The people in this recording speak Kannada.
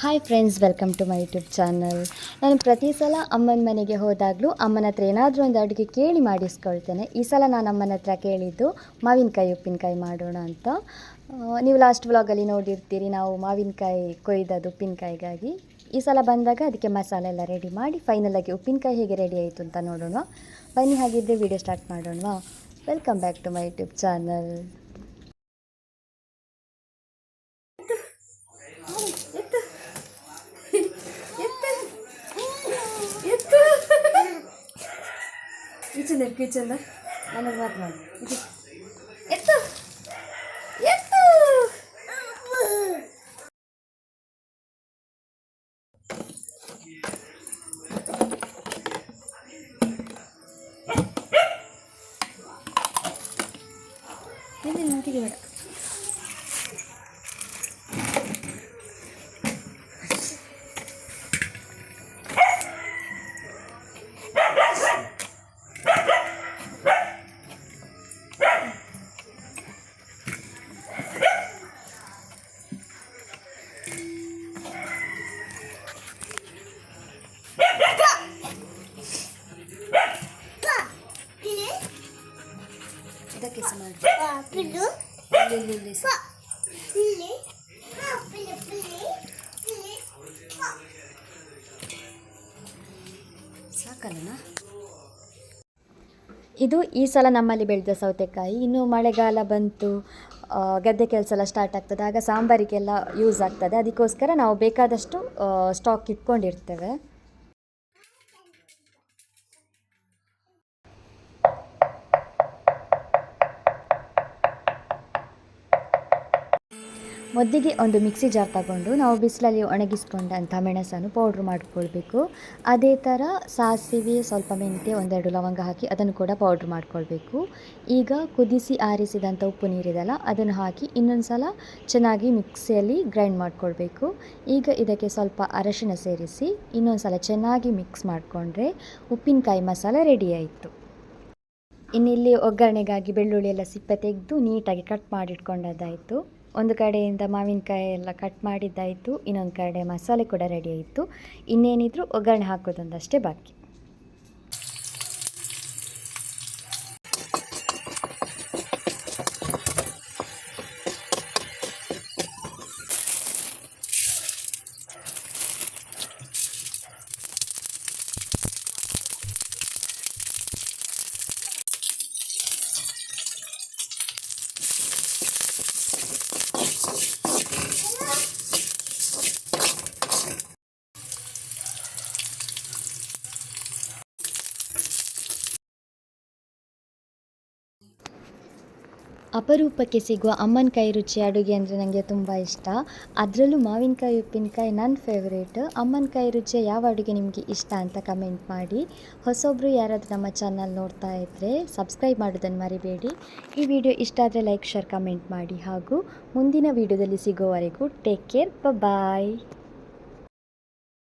Hi friends, welcome to my YouTube channel. ನಾನು ಪ್ರತಿ ಸಲ ಅಮ್ಮನ ಮನೆಗೆ ಹೋದಾಗಲೂ ಅಮ್ಮನ ಹತ್ರ ಏನಾದರೂ ಒಂದು ಅಡುಗೆ ಕೇಳಿ ಮಾಡಿಸ್ಕೊಳ್ತೇನೆ. ಈ ಸಲ ನಾನು ಅಮ್ಮನ ಹತ್ರ ಕೇಳಿದ್ದು ಮಾವಿನಕಾಯಿ ಉಪ್ಪಿನಕಾಯಿ ಮಾಡೋಣ ಅಂತ. ನೀವು ಲಾಸ್ಟ್ ವ್ಲಾಗಲ್ಲಿ ನೋಡಿರ್ತೀರಿ, ನಾವು ಮಾವಿನಕಾಯಿ ಕೊಯ್ದದ್ದು ಉಪ್ಪಿನಕಾಯಿಗಾಗಿ. ಈ ಸಲ ಬಂದಾಗ ಅದಕ್ಕೆ ಮಸಾಲೆ ಎಲ್ಲ ರೆಡಿ ಮಾಡಿ ಫೈನಲಾಗಿ ಉಪ್ಪಿನಕಾಯಿ ಹೇಗೆ ರೆಡಿ ಆಯಿತು ಅಂತ ನೋಡೋಣ. ಬನ್ನಿ, ಹಾಗಿದ್ದರೆ ವಿಡಿಯೋ ಸ್ಟಾರ್ಟ್ ಮಾಡೋಣವಾ? Welcome back to my YouTube channel. Kitchen ನನಗೆ ಮಾತನಾಡಿ ಎತ್ತು ಎತ್ತು. ಬೇಡ, ಇದಕ್ಕೆ ಸಾಕಲ್ಲ. ಇದು ಈ ಸಲ ನಮ್ಮಲ್ಲಿ ಬೆಳೆದ ಸೌತೆಕಾಯಿ. ಇನ್ನು ಮಳೆಗಾಲ ಬಂತು, ಗದ್ದೆ ಕೆಲಸ ಎಲ್ಲ ಸ್ಟಾರ್ಟ್ ಆಗ್ತದೆ, ಆಗ ಸಾಂಬಾರಿಗೆಲ್ಲ ಯೂಸ್ ಆಗ್ತದೆ. ಅದಕ್ಕೋಸ್ಕರ ನಾವು ಬೇಕಾದಷ್ಟು ಸ್ಟಾಕ್ ಇಟ್ಕೊಂಡಿರ್ತೇವೆ. ಮೊದಲಿಗೆ ಒಂದು ಮಿಕ್ಸಿ ಜಾರ್ ತಗೊಂಡು ನಾವು ಬಿಸಿಲಲ್ಲಿ ಒಣಗಿಸ್ಕೊಂಡಂಥ ಮೆಣಸನ್ನು ಪೌಡ್ರ್ ಮಾಡಿಕೊಳ್ಬೇಕು. ಅದೇ ಥರ ಸಾಸಿವೆ, ಸ್ವಲ್ಪ ಮೆಂತ್ಯ, ಒಂದೆರಡು ಲವಂಗ ಹಾಕಿ ಅದನ್ನು ಕೂಡ ಪೌಡ್ರ್ ಮಾಡಿಕೊಳ್ಬೇಕು. ಈಗ ಕುದಿಸಿ ಆರಿಸಿದಂಥ ಉಪ್ಪು ನೀರಿದೆಲ್ಲ ಅದನ್ನು ಹಾಕಿ ಇನ್ನೊಂದು ಸಲ ಚೆನ್ನಾಗಿ ಮಿಕ್ಸಿಯಲ್ಲಿ ಗ್ರೈಂಡ್ ಮಾಡಿಕೊಳ್ಬೇಕು. ಈಗ ಇದಕ್ಕೆ ಸ್ವಲ್ಪ ಅರಶಿನ ಸೇರಿಸಿ ಇನ್ನೊಂದು ಸಲ ಚೆನ್ನಾಗಿ ಮಿಕ್ಸ್ ಮಾಡಿಕೊಂಡ್ರೆ ಉಪ್ಪಿನಕಾಯಿ ಮಸಾಲೆ ರೆಡಿ ಆಯಿತು. ಇನ್ನಿಲ್ಲಿ ಒಗ್ಗರಣೆಗಾಗಿ ಬೆಳ್ಳುಳ್ಳಿ ಎಲ್ಲ ಸಿಪ್ಪೆ ತೆಗೆದು ನೀಟಾಗಿ ಕಟ್ ಮಾಡಿಟ್ಕೊಂಡದ್ದಾಯಿತು. ಒಂದು ಕಡೆಯಿಂದ ಮಾವಿನಕಾಯಿ ಎಲ್ಲ ಕಟ್ ಮಾಡಿದ್ದಾಯಿತು, ಇನ್ನೊಂದು ಕಡೆ ಮಸಾಲೆ ಕೂಡ ರೆಡಿ ಆಯಿತು. ಇನ್ನೇನಿದ್ರು ಒಗ್ಗರಣೆ ಹಾಕೋದೊಂದಷ್ಟೇ ಬಾಕಿ. ಅಪರೂಪಕ್ಕೆ ಸಿಗುವ ಅಮ್ಮನ ಕೈ ರುಚಿ ಅಡುಗೆ ಅಂದರೆ ನನಗೆ ತುಂಬ ಇಷ್ಟ. ಅದರಲ್ಲೂ ಮಾವಿನಕಾಯಿ ಉಪ್ಪಿನಕಾಯಿ ನನ್ನ ಫೇವ್ರೇಟ್. ಅಮ್ಮನ ಕೈ ರುಚಿಯ ಯಾವ ಅಡುಗೆ ನಿಮಗೆ ಇಷ್ಟ ಅಂತ ಕಮೆಂಟ್ ಮಾಡಿ. ಹೊಸೊಬ್ಬರು ಯಾರಾದರೂ ನಮ್ಮ ಚಾನಲ್ ನೋಡ್ತಾ ಇದ್ದರೆ ಸಬ್ಸ್ಕ್ರೈಬ್ ಮಾಡೋದನ್ನು ಮರಿಬೇಡಿ. ಈ ವಿಡಿಯೋ ಇಷ್ಟ ಆದರೆ ಲೈಕ್, ಶೇರ್, ಕಮೆಂಟ್ ಮಾಡಿ. ಹಾಗೂ ಮುಂದಿನ ವಿಡಿಯೋದಲ್ಲಿ ಸಿಗೋವರೆಗೂ ಟೇಕ್ ಕೇರ್, ಬಾಯ್.